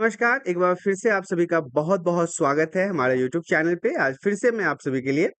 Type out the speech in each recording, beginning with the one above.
नमस्कार, एक बार फिर से आप सभी का बहुत-बहुत स्वागत है हमारे यूट्यूब चैनल पे। आज फिर से मैं आप सभी के लिए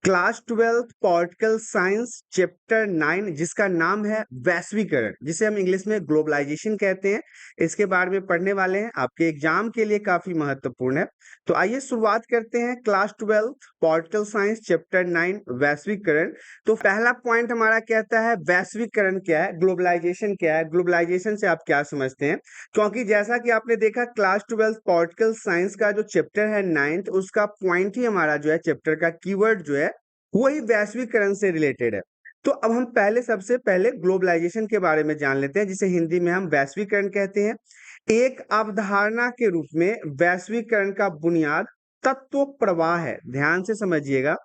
class 12th political science chapter 9 जिसका नाम है वैश्वीकरण, जिसे हम इंग्लिश में ग्लोबलाइजेशन कहते हैं। इसके बारे में पढ़ने वाले हैं, आपके एग्जाम के लिए काफ़ी महत्वपूर्ण है। तो आइए शुरुआत करते हैं class 12th political science chapter 9 वैश्वीकरण। तो पहला पॉइंट हमारा कहता है वैश्वीकरण क्या है, ग्लोबलाइजेशन क्या है, ग्लोबलाइजेशन से आप क्या समझते हैं? क्योंकि जैसा कि आपने देखा क्लास 12th पॉलिटिकल साइंस का जो चैप्टर है 9th उसका पॉइंट ही हमारा जो है चैप्टर का कीवर्ड जो है वही वैश्वीकरण से रिलेटेड है। तो अब हम सबसे पहले ग्लोबलाइजेशन के बारे में जान लेते हैं, जिसे हिंदी में हम वैश्वीकरण कहते हैं। एक अवधारणा के रूप में वैश्वीकरण का बुनियाद तत्व प्रवाह है। ध्यान से समझिएगा,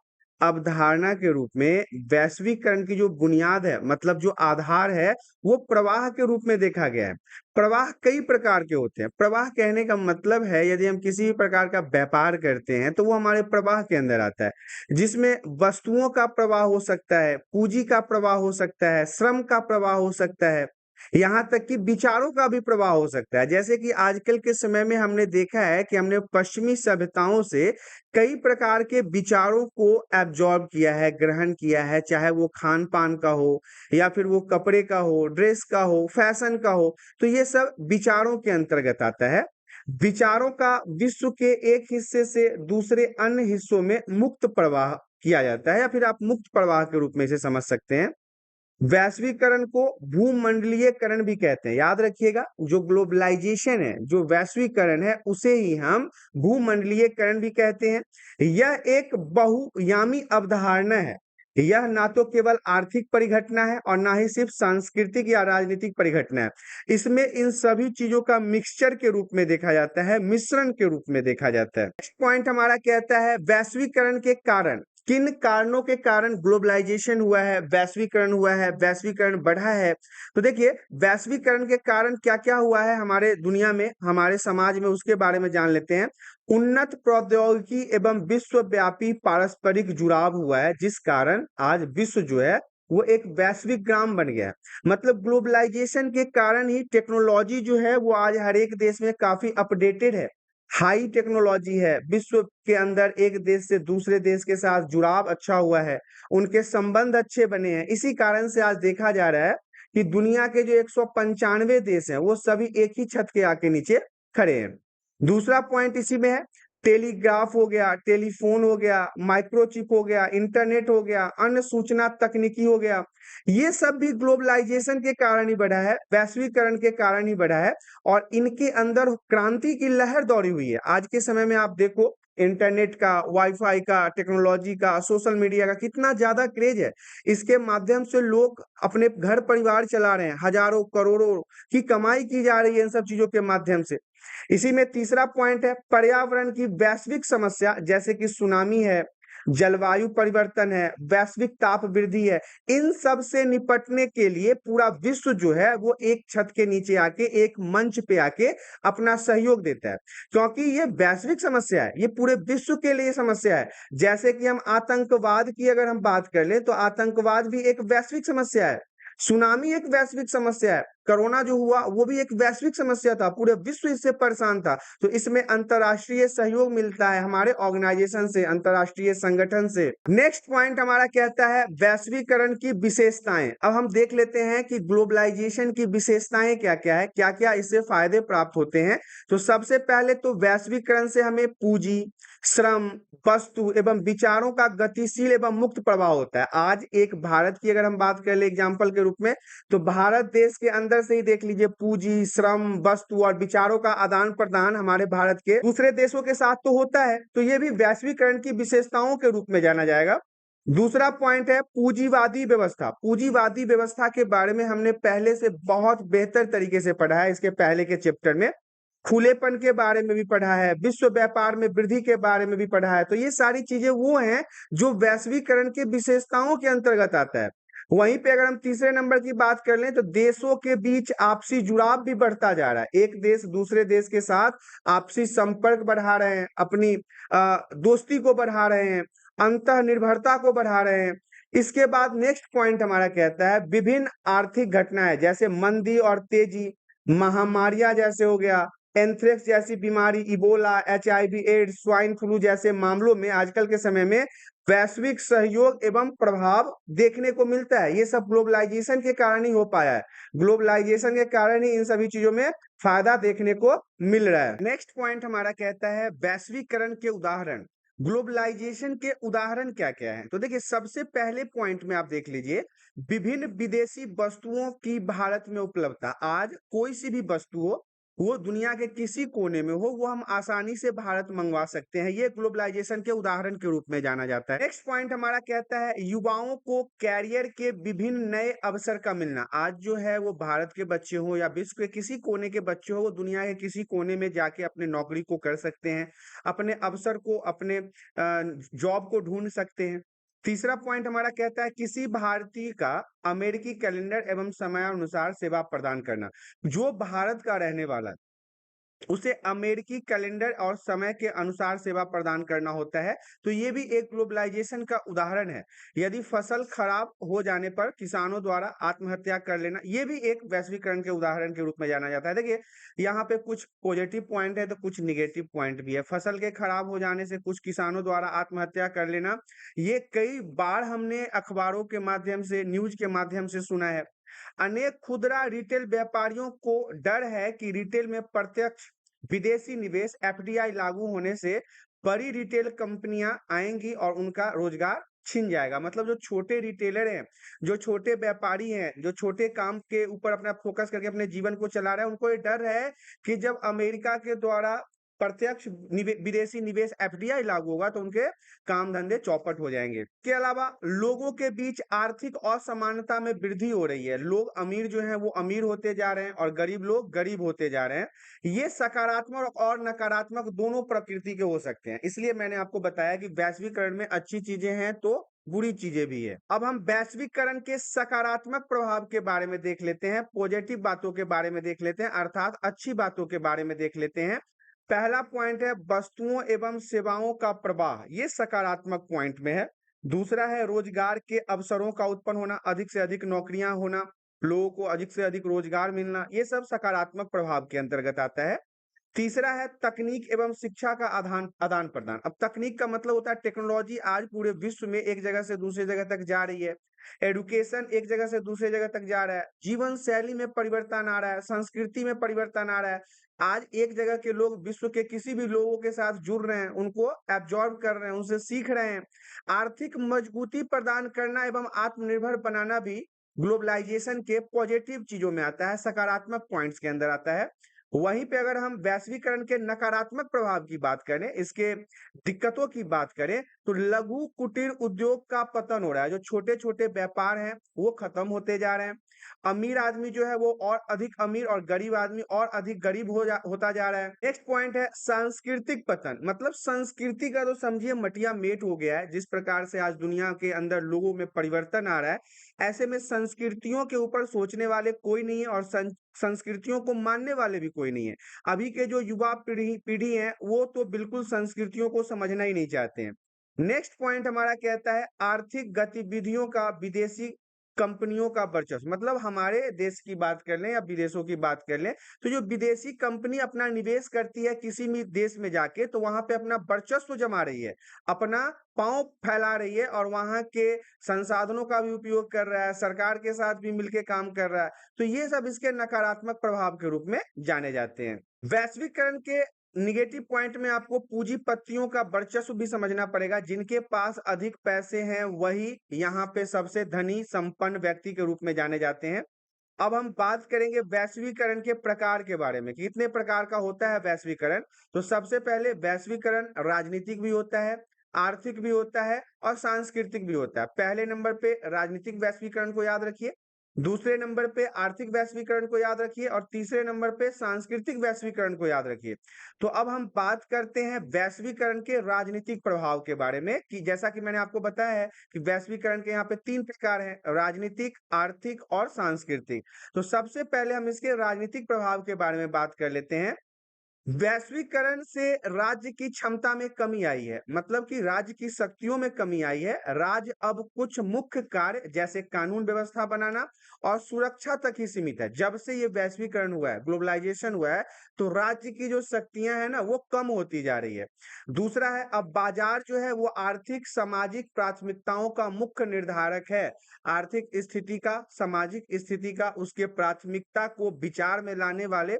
अवधारणा के रूप में वैश्वीकरण की जो बुनियाद है, मतलब जो आधार है, वो प्रवाह के रूप में देखा गया है। प्रवाह कई प्रकार के होते हैं। प्रवाह कहने का मतलब है यदि हम किसी भी प्रकार का व्यापार करते हैं तो वो हमारे प्रवाह के अंदर आता है, जिसमें वस्तुओं का प्रवाह हो सकता है, पूंजी का प्रवाह हो सकता है, श्रम का प्रवाह हो सकता है, यहाँ तक कि विचारों का भी प्रवाह हो सकता है। जैसे कि आजकल के समय में हमने देखा है कि हमने पश्चिमी सभ्यताओं से कई प्रकार के विचारों को एब्जॉर्ब किया है, ग्रहण किया है, चाहे वो खान-पान का हो या फिर वो कपड़े का हो, ड्रेस का हो, फैशन का हो, तो ये सब विचारों के अंतर्गत आता है। विचारों का विश्व के एक हिस्से से दूसरे अन्य हिस्सों में मुक्त प्रवाह किया जाता है, या फिर आप मुक्त प्रवाह के रूप में इसे समझ सकते हैं। वैश्वीकरण को भूमंडलीयकरण भी कहते हैं। याद रखिएगा, जो ग्लोबलाइजेशन है, जो वैश्वीकरण है, उसे ही हम भूमंडलीयकरण भी कहते हैं। यह एक बहुयामी अवधारणा है। यह ना तो केवल आर्थिक परिघटना है और ना ही सिर्फ सांस्कृतिक या राजनीतिक परिघटना है। इसमें इन सभी चीजों का मिक्सचर के रूप में देखा जाता है, मिश्रण के रूप में देखा जाता है। नेक्स्ट पॉइंट हमारा कहता है वैश्वीकरण के कारण। किन कारणों के कारण ग्लोबलाइजेशन हुआ है, वैश्वीकरण हुआ है, वैश्वीकरण बढ़ा है? तो देखिए, वैश्वीकरण के कारण क्या-क्या हुआ है हमारे दुनिया में, हमारे समाज में, उसके बारे में जान लेते हैं। उन्नत प्रौद्योगिकी एवं विश्वव्यापी पारस्परिक जुड़ाव हुआ है, जिस कारण आज विश्व जो है वो एक वैश्विक ग्राम बन गया है। मतलब ग्लोबलाइजेशन के कारण ही टेक्नोलॉजी जो है वो आज हर एक देश में काफी अपडेटेड है, हाई टेक्नोलॉजी है। विश्व के अंदर एक देश से दूसरे देश के साथ जुड़ाव अच्छा हुआ है, उनके संबंध अच्छे बने हैं। इसी कारण से आज देखा जा रहा है कि दुनिया के जो 195 देश हैं वो सभी एक ही छत के आके नीचे खड़े हैं। दूसरा पॉइंट इसी में है, टेलीग्राफ हो गया, टेलीफोन हो गया, माइक्रोचिप हो गया, इंटरनेट हो गया, अन्य सूचना तकनीकी हो गया। ये सब भी ग्लोबलाइजेशन के कारण ही बढ़ा है, वैश्वीकरण के कारण ही बढ़ा है, और इनके अंदर क्रांति की लहर दौड़ी हुई है। आज के समय में आप देखो, इंटरनेट का, वाईफाई का, टेक्नोलॉजी का, सोशल मीडिया का कितना ज्यादा क्रेज है। इसके माध्यम से लोग अपने घर परिवार चला रहे हैं, हजारों करोड़ों की कमाई की जा रही है इन सब चीजों के माध्यम से। इसी में तीसरा पॉइंट है पर्यावरण की वैश्विक समस्या, जैसे कि सुनामी है, जलवायु परिवर्तन है, वैश्विक ताप वृद्धि है। इन सब से निपटने के लिए पूरा विश्व जो है वो एक छत के नीचे आके, एक मंच पे आके अपना सहयोग देता है, क्योंकि ये वैश्विक समस्या है, ये पूरे विश्व के लिए समस्या है। जैसे कि हम आतंकवाद की अगर हम बात कर ले तो आतंकवाद भी एक वैश्विक समस्या है, सुनामी एक वैश्विक समस्या है, कोरोना जो हुआ वो भी एक वैश्विक समस्या था, पूरे विश्व इससे परेशान था। तो इसमें अंतरराष्ट्रीय सहयोग मिलता है हमारे ऑर्गेनाइजेशन से, अंतरराष्ट्रीय संगठन से। नेक्स्ट पॉइंट हमारा कहता है वैश्वीकरण की विशेषताएं। अब हम देख लेते हैं कि ग्लोबलाइजेशन की विशेषताएं क्या क्या है, क्या क्या इससे फायदे प्राप्त होते हैं। तो सबसे पहले तो वैश्वीकरण से हमें पूंजी, श्रम, वस्तु एवं विचारों का गतिशील एवं मुक्त प्रवाह होता है। आज एक भारत की अगर हम बात कर ले एग्जाम्पल के रूप में, तो भारत देश के अंदर से ही देख लीजिए, पूंजी, श्रम, वस्तु और विचारों का आदान प्रदान हमारे भारत के दूसरे देशों के साथ तो होता है। तो ये भी वैश्वीकरण की विशेषताओं के रूप में जाना जाएगा। दूसरा पॉइंट है पूंजीवादी व्यवस्था। पूंजीवादी व्यवस्था के बारे में हमने पहले से बहुत बेहतर तरीके से पढ़ा है, इसके पहले के चैप्टर में खुलेपन के बारे में भी पढ़ा है, विश्व व्यापार में वृद्धि के बारे में भी पढ़ा है। तो ये सारी चीजें वो हैं जो वैश्वीकरण के विशेषताओं के अंतर्गत आता है। वहीं पे अगर हम तीसरे नंबर की बात कर लें तो देशों के बीच आपसी जुड़ाव भी बढ़ता जा रहा है। एक देश दूसरे देश के साथ आपसी संपर्क बढ़ा रहे हैं, अपनी दोस्ती को बढ़ा रहे हैं, अंतः निर्भरता को बढ़ा रहे हैं। इसके बाद नेक्स्ट पॉइंट हमारा कहता है विभिन्न आर्थिक घटनाएं, जैसे मंदी और तेजी, महामारियां जैसे हो गया, एंथ्रेक्स जैसी बीमारी, Ebola, HIV AIDS, swine flu जैसे मामलों में आजकल के समय में वैश्विक सहयोग एवं प्रभाव देखने को मिलता है। ये सब ग्लोबलाइजेशन के कारण ही हो पाया है। ग्लोबलाइजेशन के कारण ही इन सभी चीजों में फायदा देखने को मिल रहा है। नेक्स्ट पॉइंट हमारा कहता है वैश्वीकरण के उदाहरण। ग्लोबलाइजेशन के उदाहरण क्या क्या है? तो देखिए, सबसे पहले पॉइंट में आप देख लीजिए, विभिन्न विदेशी वस्तुओं की भारत में उपलब्धता। आज कोई सी भी वस्तु हो, वो दुनिया के किसी कोने में हो, वो हम आसानी से भारत मंगवा सकते हैं। ये ग्लोबलाइजेशन के उदाहरण के रूप में जाना जाता है। नेक्स्ट पॉइंट हमारा कहता है युवाओं को कैरियर के विभिन्न नए अवसर का मिलना। आज जो है वो भारत के बच्चे हो या विश्व के किसी कोने के बच्चे हो, वो दुनिया के किसी कोने में जाके अपने नौकरी को कर सकते हैं, अपने अवसर को, अपने जॉब को ढूंढ सकते हैं। तीसरा पॉइंट हमारा कहता है किसी भारतीय का अमेरिकी कैलेंडर एवं समयानुसार सेवा प्रदान करना। जो भारत का रहने वाला है, उसे अमेरिकी कैलेंडर और समय के अनुसार सेवा प्रदान करना होता है। तो ये भी एक ग्लोबलाइजेशन का उदाहरण है। यदि फसल खराब हो जाने पर किसानों द्वारा आत्महत्या कर लेना, ये भी एक वैश्वीकरण के उदाहरण के रूप में जाना जाता है। देखिए, यहाँ पे कुछ पॉजिटिव पॉइंट है तो कुछ निगेटिव पॉइंट भी है। फसल के खराब हो जाने से कुछ किसानों द्वारा आत्महत्या कर लेना, ये कई बार हमने अखबारों के माध्यम से, न्यूज के माध्यम से सुना है। अनेक खुदरा रिटेल व्यापारियों को डर है कि रिटेल में प्रत्यक्ष विदेशी निवेश FDI लागू होने से बड़ी रिटेल कंपनियां आएंगी और उनका रोजगार छिन जाएगा। मतलब जो छोटे रिटेलर हैं, जो छोटे व्यापारी हैं, जो छोटे काम के ऊपर अपना फोकस करके अपने जीवन को चला रहे हैं, उनको ये डर है कि जब अमेरिका के द्वारा प्रत्यक्ष विदेशी निवेश FDI लागू होगा तो उनके काम धंधे चौपट हो जाएंगे। के अलावा लोगों के बीच आर्थिक असमानता में वृद्धि हो रही है। लोग अमीर जो हैं वो अमीर होते जा रहे हैं और गरीब लोग गरीब होते जा रहे हैं। ये सकारात्मक और नकारात्मक दोनों प्रकृति के हो सकते हैं। इसलिए मैंने आपको बताया कि वैश्वीकरण में अच्छी चीजें हैं तो बुरी चीजें भी है। अब हम वैश्वीकरण के सकारात्मक प्रभाव के बारे में देख लेते हैं, पॉजिटिव बातों के बारे में देख लेते हैं, अर्थात अच्छी बातों के बारे में देख लेते हैं। पहला पॉइंट है वस्तुओं एवं सेवाओं का प्रवाह, ये सकारात्मक पॉइंट में है। दूसरा है रोजगार के अवसरों का उत्पन्न होना, अधिक से अधिक नौकरियां होना, लोगों को अधिक से अधिक रोजगार मिलना, ये सब सकारात्मक प्रभाव के अंतर्गत आता है। तीसरा है तकनीक एवं शिक्षा का आदान आदान प्रदान। अब तकनीक का मतलब होता है टेक्नोलॉजी आज पूरे विश्व में एक जगह से दूसरी जगह तक जा रही है। एडुकेशन एक जगह से दूसरी जगह तक जा रहा है। जीवन शैली में परिवर्तन आ रहा है, संस्कृति में परिवर्तन आ रहा है। आज एक जगह के लोग विश्व के किसी भी लोगों के साथ जुड़ रहे हैं, उनको एब्जॉर्ब कर रहे हैं, उनसे सीख रहे हैं। आर्थिक मजबूती प्रदान करना एवं आत्मनिर्भर बनाना भी ग्लोबलाइजेशन के पॉजिटिव चीजों में आता है, सकारात्मक पॉइंट्स के अंदर आता है। वहीं पे अगर हम वैश्वीकरण के नकारात्मक प्रभाव की बात करें, इसके दिक्कतों की बात करें, तो लघु कुटीर उद्योग का पतन हो रहा है। जो छोटे छोटे व्यापार हैं वो खत्म होते जा रहे हैं। अमीर आदमी जो है वो और अधिक अमीर और गरीब आदमी और अधिक गरीब होता जा रहा है। नेक्स्ट पॉइंट है सांस्कृतिक पतन। मतलब संस्कृति का तो समझिए मटिया मेट हो गया है। जिस प्रकार से आज दुनिया के अंदर लोगों में परिवर्तन आ रहा है, ऐसे में संस्कृतियों के ऊपर सोचने वाले कोई नहीं है और संस्कृतियों को मानने वाले भी कोई नहीं है। अभी के जो युवा पीढ़ी पीढ़ी है वो तो बिल्कुल संस्कृतियों को समझना ही नहीं चाहते हैं। नेक्स्ट पॉइंट हमारा कहता है आर्थिक गतिविधियों का विदेशी कंपनियों का वर्चस्व। मतलब हमारे देश की बात कर लें या विदेशों की बात कर लें, तो जो विदेशी कंपनी अपना निवेश करती है किसी भी देश में जाके, तो वहां पे अपना वर्चस्व जमा रही है, अपना पांव फैला रही है और वहां के संसाधनों का भी उपयोग कर रहा है, सरकार के साथ भी मिलकर काम कर रहा है। तो ये सब इसके नकारात्मक प्रभाव के रूप में जाने जाते हैं। वैश्वीकरण के निगेटिव पॉइंट में आपको पूंजीपतियों का वर्चस्व भी समझना पड़ेगा। जिनके पास अधिक पैसे हैं वही यहाँ पे सबसे धनी संपन्न व्यक्ति के रूप में जाने जाते हैं। अब हम बात करेंगे वैश्वीकरण के प्रकार के बारे में, कितने प्रकार का होता है वैश्वीकरण। तो सबसे पहले वैश्वीकरण राजनीतिक भी होता है, आर्थिक भी होता है और सांस्कृतिक भी होता है। पहले नंबर पे राजनीतिक वैश्वीकरण को याद रखिए, दूसरे नंबर पे आर्थिक वैश्वीकरण को याद रखिए और तीसरे नंबर पे सांस्कृतिक वैश्वीकरण को याद रखिए। तो अब हम बात करते हैं वैश्वीकरण के राजनीतिक प्रभाव के बारे में, कि जैसा कि मैंने आपको बताया है कि वैश्वीकरण के यहाँ पे 3 प्रकार हैं, राजनीतिक, आर्थिक और सांस्कृतिक। तो सबसे पहले हम इसके राजनीतिक प्रभाव के बारे में बात कर लेते हैं। वैश्वीकरण से राज्य की क्षमता में कमी आई है, मतलब कि राज्य की शक्तियों में कमी आई है। राज्य अब कुछ मुख्य कार्य जैसे कानून व्यवस्था बनाना और सुरक्षा तक ही सीमित है। जब से ये वैश्वीकरण हुआ है, ग्लोबलाइजेशन हुआ है, तो राज्य की जो शक्तियां हैं ना वो कम होती जा रही है। दूसरा है, अब बाजार जो है वो आर्थिक सामाजिक प्राथमिकताओं का मुख्य निर्धारक है। आर्थिक स्थिति का, सामाजिक स्थिति का, उसके प्राथमिकता को विचार में लाने वाले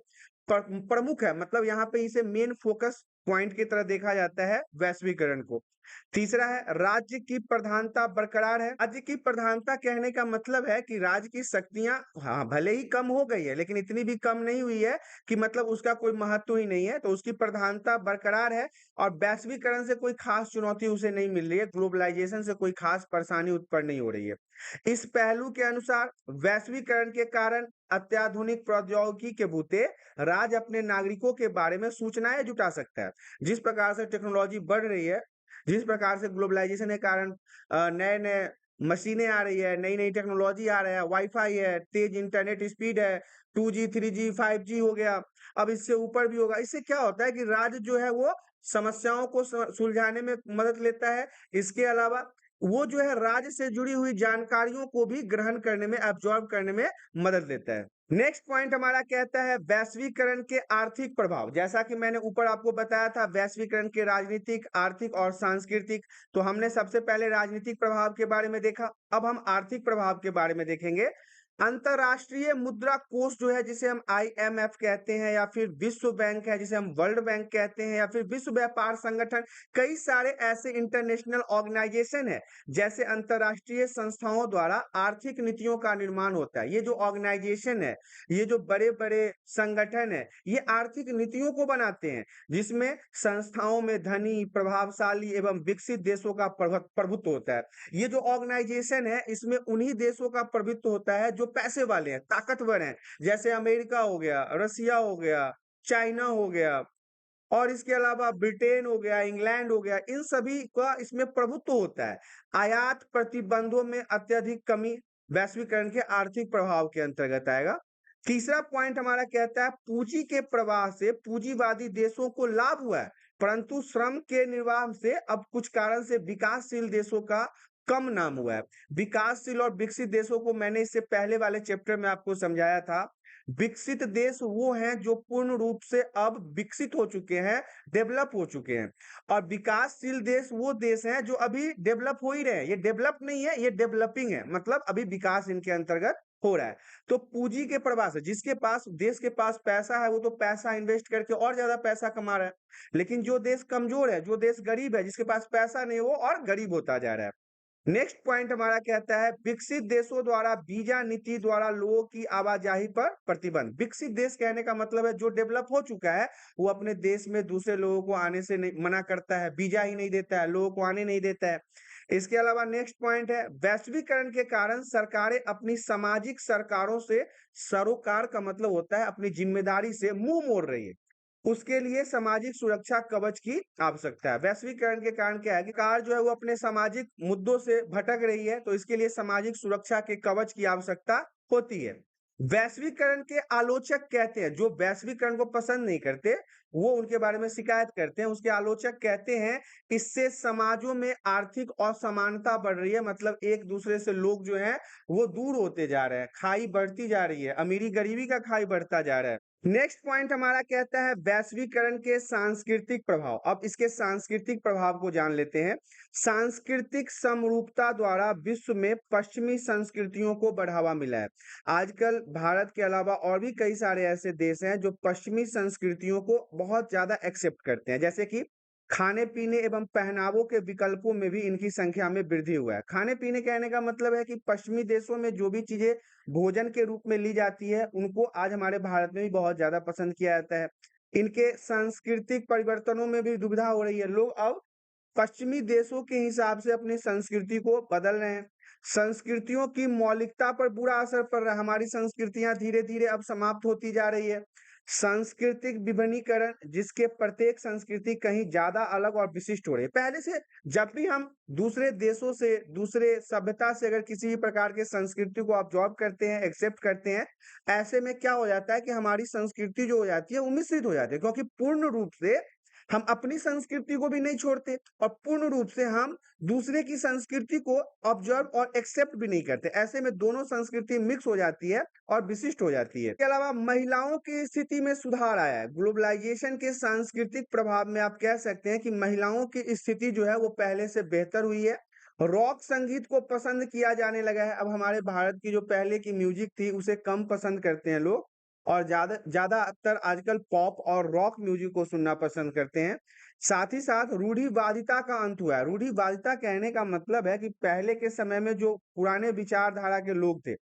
प्रमुख है, मतलब यहाँ पे इसे मेन फोकस पॉइंट की तरह देखा जाता है वैश्वीकरण को। तीसरा है, राज्य की प्रधानता बरकरार है। राज्य की प्रधानता कहने का मतलब है कि राज्य की शक्तियां हाँ भले ही कम हो गई है, लेकिन इतनी भी कम नहीं हुई है कि मतलब उसका कोई महत्व ही नहीं है, तो उसकी प्रधानता बरकरार है। और वैश्वीकरण से कोई खास चुनौती उसे नहीं मिल रही है, ग्लोबलाइजेशन से कोई खास परेशानी उत्पन्न नहीं हो रही है। इस पहलू के अनुसार वैश्वीकरण के कारण अत्याधुनिक प्रौद्योगिकी के बूते राज्य अपने नागरिकों के बारे में सूचनाएं जुटा सकता है। जिस प्रकार से टेक्नोलॉजी बढ़ रही है, जिस प्रकार से ग्लोबलाइजेशन के कारण नए नए मशीनें आ रही है, नई नई टेक्नोलॉजी आ रहा है, वाईफाई है, तेज इंटरनेट स्पीड है, 2G 3G 5G हो गया, अब इससे ऊपर भी होगा। इससे क्या होता है कि राज्य जो है वो समस्याओं को सुलझाने में मदद लेता है। इसके अलावा वो जो है राज्य से जुड़ी हुई जानकारियों को भी ग्रहण करने में, एब्जॉर्ब करने में मदद लेता है। नेक्स्ट पॉइंट हमारा कहता है वैश्वीकरण के आर्थिक प्रभाव। जैसा कि मैंने ऊपर आपको बताया था, वैश्वीकरण के राजनीतिक, आर्थिक और सांस्कृतिक। तो हमने सबसे पहले राजनीतिक प्रभाव के बारे में देखा, अब हम आर्थिक प्रभाव के बारे में देखेंगे। अंतरराष्ट्रीय मुद्रा कोष जो है, जिसे हम IMF कहते हैं, या फिर विश्व बैंक है जिसे हम वर्ल्ड बैंक कहते हैं, या फिर विश्व व्यापार संगठन, कई सारे ऐसे इंटरनेशनल ऑर्गेनाइजेशन है, जैसे अंतरराष्ट्रीय संस्थाओं द्वारा आर्थिक नीतियों का निर्माण होता है। ये जो ऑर्गेनाइजेशन है, ये जो बड़े बड़े संगठन है, ये आर्थिक नीतियों को बनाते हैं, जिसमें संस्थाओं में धनी, प्रभावशाली एवं विकसित देशों का प्रभुत्व होता है। ये जो ऑर्गेनाइजेशन है, इसमें उन्हीं देशों का प्रभुत्व होता है जो पैसे वाले हैं, ताकतवर हैं, जैसे अमेरिका हो गया, रसिया हो गया, चाइना हो गया, और इसके अलावा ब्रिटेन हो गया, इंग्लैंड हो गया, इन सभी का इसमें प्रभुत्व होता है। आयात प्रतिबंधों में अत्यधिक कमी वैश्वीकरण के आर्थिक प्रभाव के अंतर्गत आएगा। तीसरा पॉइंट हमारा कहता है पूंजी के प्रवाह से पूंजीवादी देशों को लाभ हुआ है, परंतु श्रम के निर्वाह से अब कुछ कारण से विकासशील देशों का कम नाम हुआ है। विकासशील और विकसित देशों को मैंने इससे पहले वाले चैप्टर में आपको समझाया था। विकसित देश वो हैं जो पूर्ण रूप से अब विकसित हो चुके हैं, डेवलप हो चुके हैं। और विकासशील देश वो देश हैं जो अभी डेवलप हो ही रहे हैं। ये डेवलप नहीं है, ये डेवलपिंग है, मतलब अभी विकास इनके अंतर्गत हो रहा है। तो पूंजी के प्रवाह से, जिसके पास, देश के पास पैसा है, वो तो पैसा इन्वेस्ट करके और ज्यादा पैसा कमा रहा है। लेकिन जो देश कमजोर है, जो देश गरीब है, जिसके पास पैसा नहीं, वो और गरीब होता जा रहा है। नेक्स्ट पॉइंट हमारा कहता है विकसित देशों द्वारा वीजा नीति द्वारा लोगों की आवाजाही पर प्रतिबंध। विकसित देश कहने का मतलब है जो डेवलप हो चुका है, वो अपने देश में दूसरे लोगों को आने से नहीं मना करता है, वीजा ही नहीं देता है, लोगों को आने नहीं देता है। इसके अलावा नेक्स्ट पॉइंट है वैश्वीकरण के कारण सरकारें अपनी सामाजिक सरकारों से, सरोकार का मतलब होता है अपनी जिम्मेदारी से मुंह मोड़ रही है। उसके लिए सामाजिक सुरक्षा कवच की आवश्यकता है। वैश्वीकरण के कारण क्या है कि कार जो है वो अपने सामाजिक मुद्दों से भटक रही है, तो इसके लिए सामाजिक सुरक्षा के कवच की आवश्यकता होती है। वैश्वीकरण के आलोचक कहते हैं, जो वैश्वीकरण को पसंद नहीं करते, वो उनके बारे में शिकायत करते हैं, उसके आलोचक कहते हैं इससे समाजों में आर्थिक असमानता बढ़ रही है, मतलब एक दूसरे से लोग जो हैं वो दूर होते जा रहे हैं, खाई बढ़ती जा रही है, अमीरी गरीबी का खाई बढ़ता जा रहा है। नेक्स्ट पॉइंट हमारा कहता है वैश्वीकरण के सांस्कृतिक प्रभाव। अब इसके सांस्कृतिक प्रभाव को जान लेते हैं। सांस्कृतिक समरूपता द्वारा विश्व में पश्चिमी संस्कृतियों को बढ़ावा मिला है। आजकल भारत के अलावा और भी कई सारे ऐसे देश हैं जो पश्चिमी संस्कृतियों को बहुत ज्यादा एक्सेप्ट करते हैं, जैसे कि खाने पीने एवं पहनावों के विकल्पों में भी इनकी संख्या में वृद्धि हुआ है। खाने पीने कहने का मतलब है कि पश्चिमी देशों में जो भी चीजें भोजन के रूप में ली जाती है, उनको आज हमारे भारत में भी बहुत ज्यादा पसंद किया जाता है। इनके सांस्कृतिक परिवर्तनों में भी दुविधा हो रही है, लोग अब पश्चिमी देशों के हिसाब से अपनी संस्कृति को बदल रहे हैं। संस्कृतियों की मौलिकता पर बुरा असर पड़ रहा है, हमारी संस्कृतियां धीरे धीरे अब समाप्त होती जा रही है। सांस्कृतिक विभिन्नीकरण, जिसके प्रत्येक संस्कृति कहीं ज्यादा अलग और विशिष्ट हो रही है। पहले से जब भी हम दूसरे देशों से, दूसरे सभ्यता से अगर किसी भी प्रकार के संस्कृति को ऑब्जॉर्व करते हैं, एक्सेप्ट करते हैं, ऐसे में क्या हो जाता है कि हमारी संस्कृति जो हो जाती है वो मिश्रित हो जाती है, क्योंकि पूर्ण रूप से हम अपनी संस्कृति को भी नहीं छोड़ते और पूर्ण रूप से हम दूसरे की संस्कृति को ऑब्जर्व और एक्सेप्ट भी नहीं करते। ऐसे में दोनों संस्कृति मिक्स हो जाती है और विशिष्ट हो जाती है। इसके अलावा महिलाओं की स्थिति में सुधार आया है। ग्लोबलाइजेशन के सांस्कृतिक प्रभाव में आप कह सकते हैं कि महिलाओं की स्थिति जो है वो पहले से बेहतर हुई है। रॉक संगीत को पसंद किया जाने लगा है। अब हमारे भारत की जो पहले की म्यूजिक थी उसे कम पसंद करते हैं लोग और ज्यादातर आजकल पॉप और रॉक म्यूजिक को सुनना पसंद करते हैं। साथ ही साथ रूढ़िवादिता का अंत हुआ है। रूढ़िवादिता कहने का मतलब है कि पहले के समय में जो पुराने विचारधारा के लोग थे,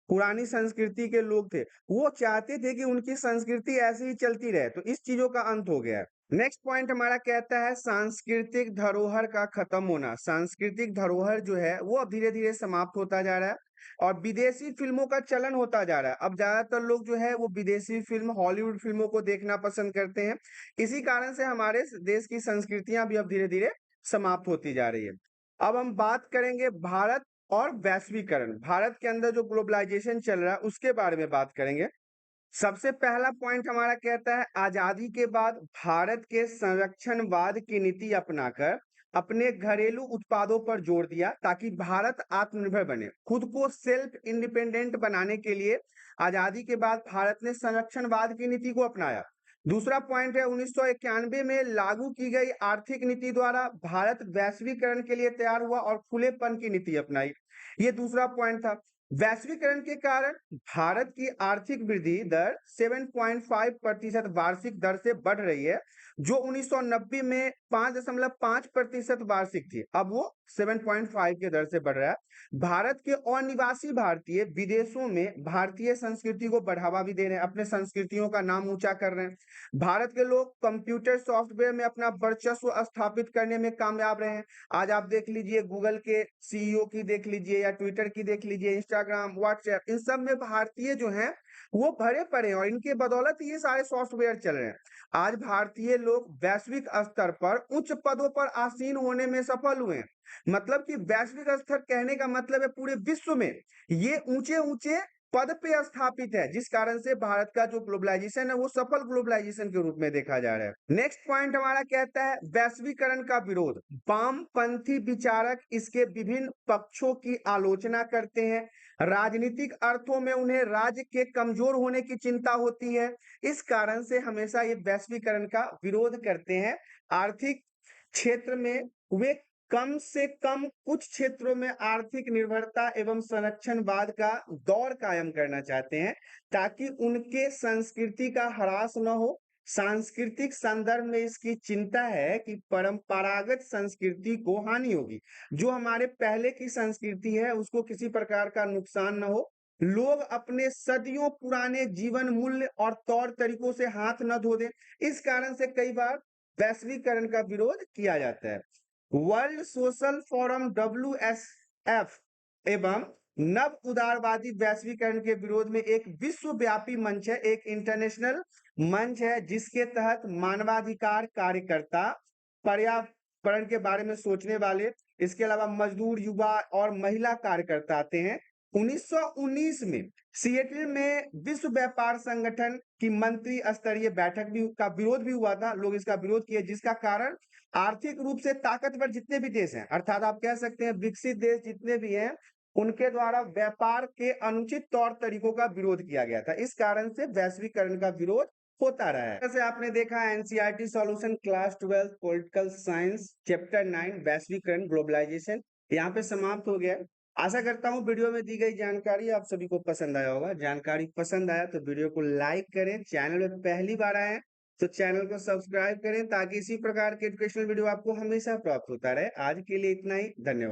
पुरानी संस्कृति के लोग थे, वो चाहते थे कि उनकी संस्कृति ऐसे ही चलती रहे, तो इस चीजों का अंत हो गया है। नेक्स्ट पॉइंट हमारा कहता है सांस्कृतिक धरोहर का खत्म होना। सांस्कृतिक धरोहर जो है वो अब धीरे धीरे समाप्त होता जा रहा है और विदेशी फिल्मों का चलन होता जा रहा है। अब ज्यादातर लोग जो है वो विदेशी फिल्म, हॉलीवुड फिल्मों को देखना पसंद करते हैं। इसी कारण से हमारे देश की संस्कृतियां भी अब धीरे धीरे समाप्त होती जा रही है। अब हम बात करेंगे भारत और वैश्वीकरण। भारत के अंदर जो ग्लोबलाइजेशन चल रहा है उसके बारे में बात करेंगे। सबसे पहला पॉइंट हमारा कहता है आजादी के बाद भारत के संरक्षणवाद की नीति अपनाकर अपने घरेलू उत्पादों पर जोर दिया ताकि भारत आत्मनिर्भर बने। खुद को सेल्फ इंडिपेंडेंट बनाने के लिए आजादी के बाद भारत ने संरक्षणवाद की नीति को अपनाया। दूसरा पॉइंट है 1991 में लागू की गई आर्थिक नीति द्वारा भारत वैश्वीकरण के लिए तैयार हुआ और खुलेपन की नीति अपनाई। ये दूसरा पॉइंट था। वैश्वीकरण के कारण भारत की आर्थिक वृद्धि दर 7.5% वार्षिक दर से बढ़ रही है, जो 1990 में 5.5% वार्षिक थी। अब वो 7.5 के दर से बढ़ रहा है। भारत के अनिवासी भारतीय विदेशों में भारतीय संस्कृति को बढ़ावा भी दे रहे हैं, अपने संस्कृतियों का नाम ऊंचा कर रहे हैं। भारत के लोग कंप्यूटर सॉफ्टवेयर में अपना वर्चस्व स्थापित करने में कामयाब रहे हैं। आज आप देख लीजिए, गूगल के सीईओ की देख लीजिए या ट्विटर की देख लीजिए, इंस्टाग्राम, व्हाट्सएप, इन सब में भारतीय जो हैं वो भरे पड़े हैं और इनके बदौलत ये सारे सॉफ्टवेयर चल रहे हैं। आज भारतीय लोग वैश्विक स्तर पर उच्च पदों पर आसीन होने में सफल हुए हैं। मतलब कि वैश्विक स्तर कहने का मतलब है पूरे विश्व में ये ऊंचे ऊंचे पद पे स्थापित है, जिस कारण से भारत का जो ग्लोबलाइजेशन है वो सफल ग्लोबलाइजेशन के रूप में देखा जा रहा है। नेक्स्ट पॉइंट हमारा कहता है वैश्वीकरण का विरोध। वामपंथी विचारक इसके विभिन्न पक्षों की आलोचना करते हैं। राजनीतिक अर्थों में उन्हें राज्य के कमजोर होने की चिंता होती है। इस कारण से हमेशा ये वैश्वीकरण का विरोध करते हैं। आर्थिक क्षेत्र में वे कम से कम कुछ क्षेत्रों में आर्थिक निर्भरता एवं संरक्षणवाद का दौर कायम करना चाहते हैं ताकि उनके संस्कृति का ह्रास न हो। सांस्कृतिक संदर्भ में इसकी चिंता है कि परंपरागत संस्कृति को हानि होगी। जो हमारे पहले की संस्कृति है उसको किसी प्रकार का नुकसान न हो। लोग अपने सदियों पुराने जीवन मूल्य और तौर तरीकों से हाथ न धो दें। इस कारण से कई बार वैश्वीकरण का विरोध किया जाता है। वर्ल्ड सोशल फोरम WSF एवं नव उदारवादी वैश्वीकरण के विरोध में एक विश्वव्यापी मंच है, एक इंटरनेशनल मंच है, जिसके तहत मानवाधिकार कार्यकर्ता, पर्यावरण के बारे में सोचने वाले, इसके अलावा मजदूर, युवा और महिला कार्यकर्ता आते हैं। 1919 में सिएटल में विश्व व्यापार संगठन की मंत्री स्तरीय बैठक भी का विरोध भी हुआ था। लोग इसका विरोध किए, जिसका कारण आर्थिक रूप से ताकतवर जितने भी देश हैं, अर्थात आप कह सकते हैं विकसित देश जितने भी हैं, उनके द्वारा व्यापार के अनुचित तौर तरीकों का विरोध किया गया था। इस कारण से वैश्वीकरण का विरोध होता रहा है। जैसे आपने देखा NCERT solution class 12 political science chapter 9 वैश्वीकरण ग्लोबलाइजेशन यहाँ पे समाप्त हो गया है। आशा करता हूँ वीडियो में दी गई जानकारी आप सभी को पसंद आया होगा। जानकारी पसंद आया तो वीडियो को लाइक करें। चैनल में पहली बार आए हैं तो चैनल को सब्सक्राइब करें ताकि इसी प्रकार के एजुकेशनल वीडियो आपको हमेशा प्राप्त होता रहे। आज के लिए इतना ही, धन्यवाद।